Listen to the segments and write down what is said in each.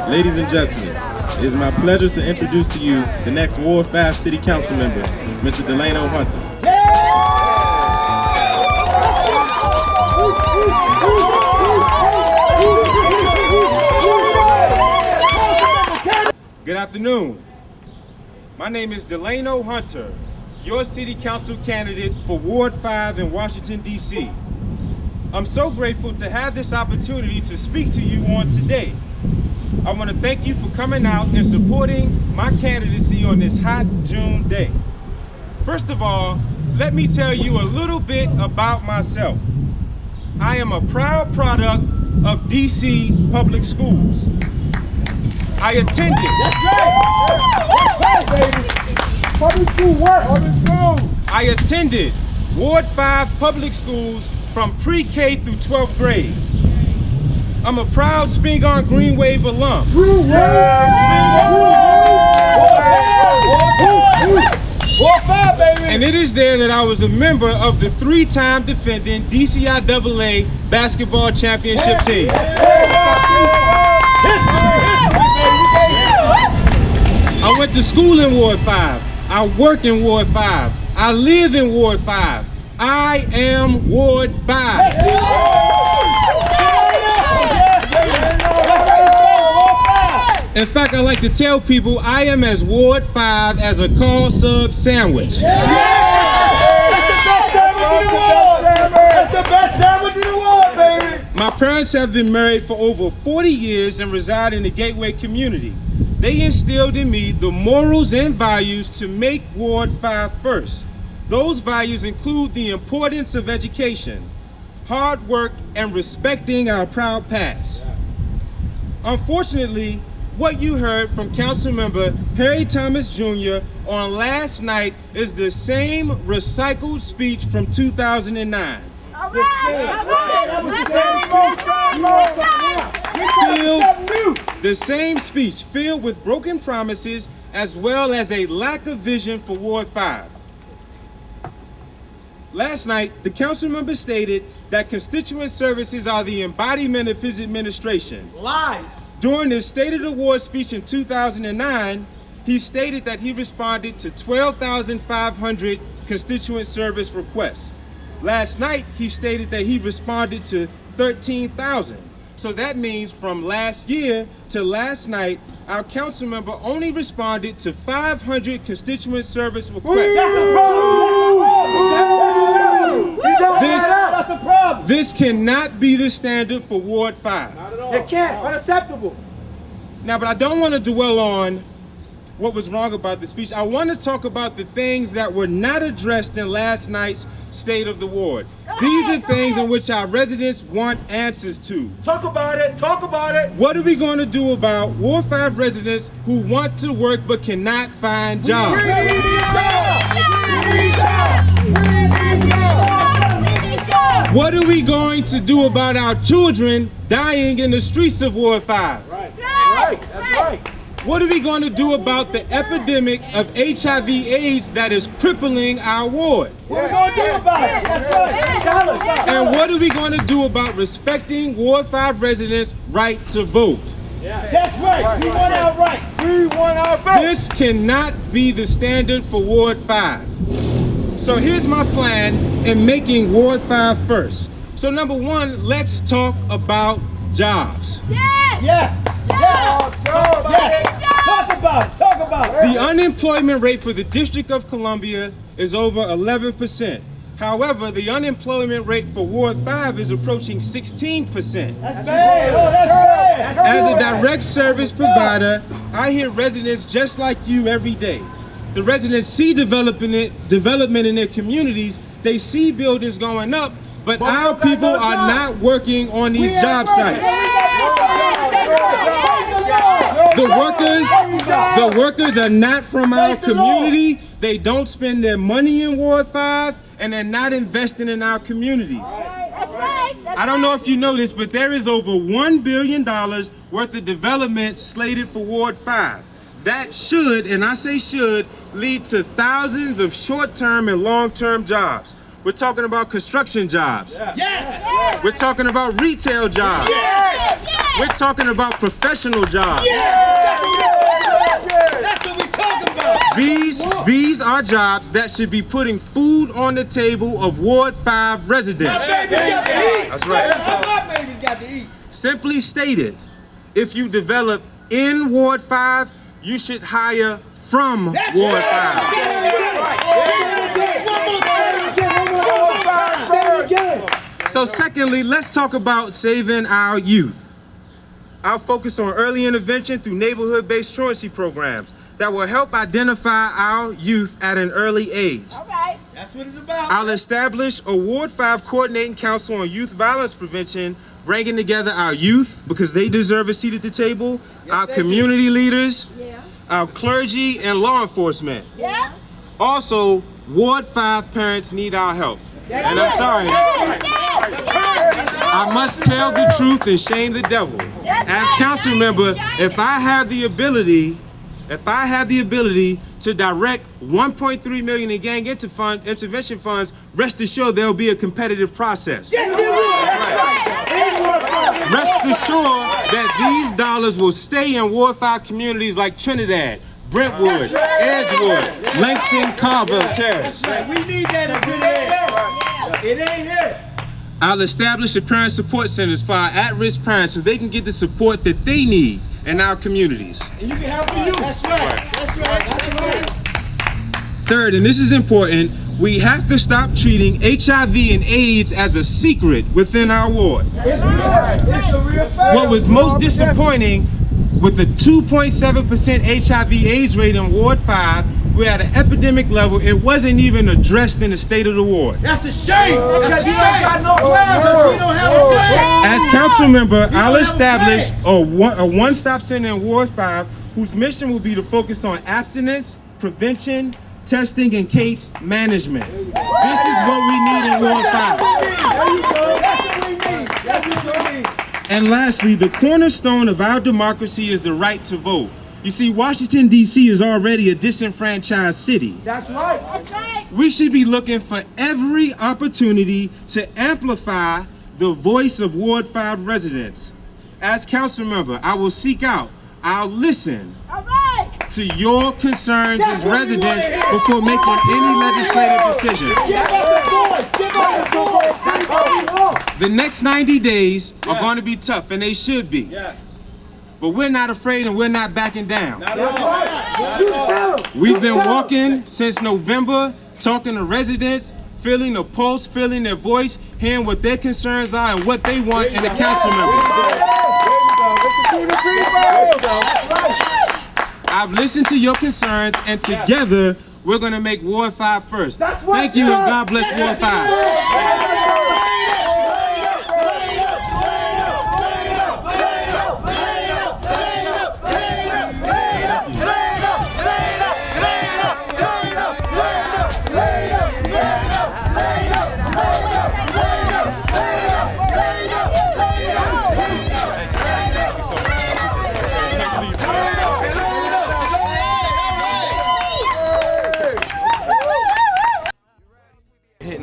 Ladies and gentlemen, it is my pleasure to introduce to you the next Ward 5 City Council member, Mr. Delano Hunter. Good afternoon. My name is Delano Hunter, your City Council candidate for Ward 5 in Washington, D.C. I'm so grateful to have this opportunity to speak to you on today. I want to thank you for coming out and supporting my candidacy on this hot June day. First of all, let me tell you a little bit about myself. I am a proud product of DC public schools. I attended. That's right, baby. Public school work. Public school. I attended Ward 5 public schools from pre-K through 12th grade. I'm a proud Spingarn Green Wave alum. And it is there that I was a member of the 3-time defending DCIAA basketball championship team. I went to school in Ward 5. I work in Ward 5. I live in Ward 5. I am Ward 5. In fact, I like to tell people I am as Ward 5 as a call sub sandwich. That's the best sandwich in the world, baby. My parents have been married for over 40 years and reside in the Gateway community. They instilled in me the morals and values to make Ward 5 first. Those values include the importance of education, hard work, and respecting our proud past. Unfortunately, what you heard from Councilmember Perry Thomas Jr. on last night is the same recycled speech from 2009. The same speech filled with broken promises as well as a lack of vision for Ward 5. Last night, the council member stated that constituent services are the embodiment of his administration. Lies. During his State of the Ward speech in 2009, he stated that he responded to 12,500 constituent service requests. Last night, he stated that he responded to 13,000. So that means from last year to last night, our council member only responded to 500 constituent service requests. That's a problem. That's a problem. This cannot be the standard for Ward 5. Not at all. It can't. Unacceptable. Now, but I don't want to dwell on what was wrong about the speech. I want to talk about the things that were not addressed in last night's State of the Ward. These are things in which our residents want answers to. Talk about it. Talk about it. What are we going to do about Ward 5 residents who want to work but cannot find jobs? What are we going to do about our children dying in the streets of Ward 5? Right. That's right. What are we going to do about the epidemic of HIV/AIDS that is crippling our ward? What are we going to do about it? That's right. Tell us. And what are we going to do about respecting Ward 5 residents' right to vote? That's right. We want our right. We want our vote. This cannot be the standard for Ward 5. So here's my plan in making Ward 5 first. So number one, let's talk about jobs. Yes. Talk about it. The unemployment rate for the District of Columbia is over 11%. However, the unemployment rate for Ward 5 is approaching 16%. That's bad. Oh, that's bad. As a direct service provider, I hear residents just like you every day. The residents see development in their communities. They see buildings going up, but our people are not working on these job sites. The workers are not from our community. They don't spend their money in Ward 5, and they're not investing in our communities. I don't know if you know this, but there is over $1 billion worth of development slated for Ward 5. That should, and I say should, lead to thousands of short-term and long-term jobs. We're talking about construction jobs. Yes. We're talking about retail jobs. Yes. We're talking about professional jobs. Yes. That's what we're talking about. These are jobs that should be putting food on the table of Ward 5 residents. My baby's got to eat. That's right. My baby's got to eat. Simply stated, if you develop in Ward 5, you should hire from Ward 5. So secondly, let's talk about saving our youth. I'll focus on early intervention through neighborhood-based truancy programs that will help identify our youth at an early age. All right. That's what it's about. I'll establish a Ward 5 coordinating council on youth violence prevention, bringing together our youth because they deserve a seat at the table, our community leaders, our clergy, and law enforcement. Yeah. Also, Ward 5 parents need our help. And I'm sorry, I must tell the truth and shame the devil. As council member, if I have the ability to direct 1.3 million in gang intervention funds, rest assured there'll be a competitive process. Rest assured that these dollars will stay in Ward 5 communities like Trinidad, Brentwood, Edgewood, Langston, Carver, Terrace. We need that up in there. It ain't here. I'll establish a parent support centers for our at-risk parents so they can get the support that they need in our communities. And you can help the youth. That's right. That's right. That's right. Third, and this is important, we have to stop treating HIV and AIDS as a secret within our ward. It's real. It's a real fact. What was most disappointing, with the 2.7% HIV AIDS rate in Ward 5, we're at an epidemic level. It wasn't even addressed in the state of the ward. That's a shame. Because you ain't got no plan. We don't have a plan. As council member, I'll establish a one-stop center in Ward 5 whose mission will be to focus on abstinence, prevention, testing, and case management. This is what we need in Ward 5. There you go. That's what we need. That's what we need. And lastly, the cornerstone of our democracy is the right to vote. You see, Washington, D.C. is already a disenfranchised city. That's right. That's right. We should be looking for every opportunity to amplify the voice of Ward 5 residents. As council member, I will seek out, I'll listen to your concerns as residents before making any legislative decision. Give us a voice. Give us a voice. The next 90 days are going to be tough, and they should be. Yes. But we're not afraid and we're not backing down. That's right. We've been walking since November, talking to residents, feeling the pulse, feeling their voice, hearing what their concerns are and what they want in a council member. I've listened to your concerns, and together we're going to make Ward 5 first. Thank you, and God bless Ward 5.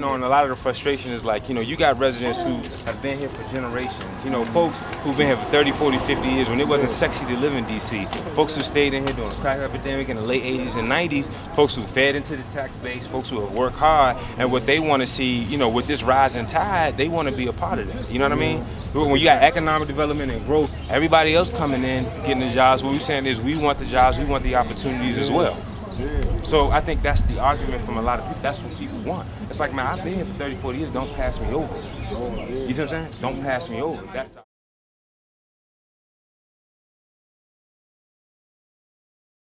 On a lot of the frustration is like, you got residents who have been here for generations, folks who've been here for 30, 40, 50 years when it wasn't sexy to live in DC, folks who stayed in here during the crack epidemic in the late 80s and 90s, folks who fed into the tax base, folks who have worked hard, and what they want to see, with this rising tide, they want to be a part of that, you know what I mean? When you got economic development and growth, everybody else coming in, getting the jobs, what we're saying is we want the jobs, we want the opportunities as well. So I think that's the argument from a lot of people. That's what people want. It's like, man, I've been here for 30, 40 years. Don't pass me over. You see what I'm saying? Don't pass me over. That's the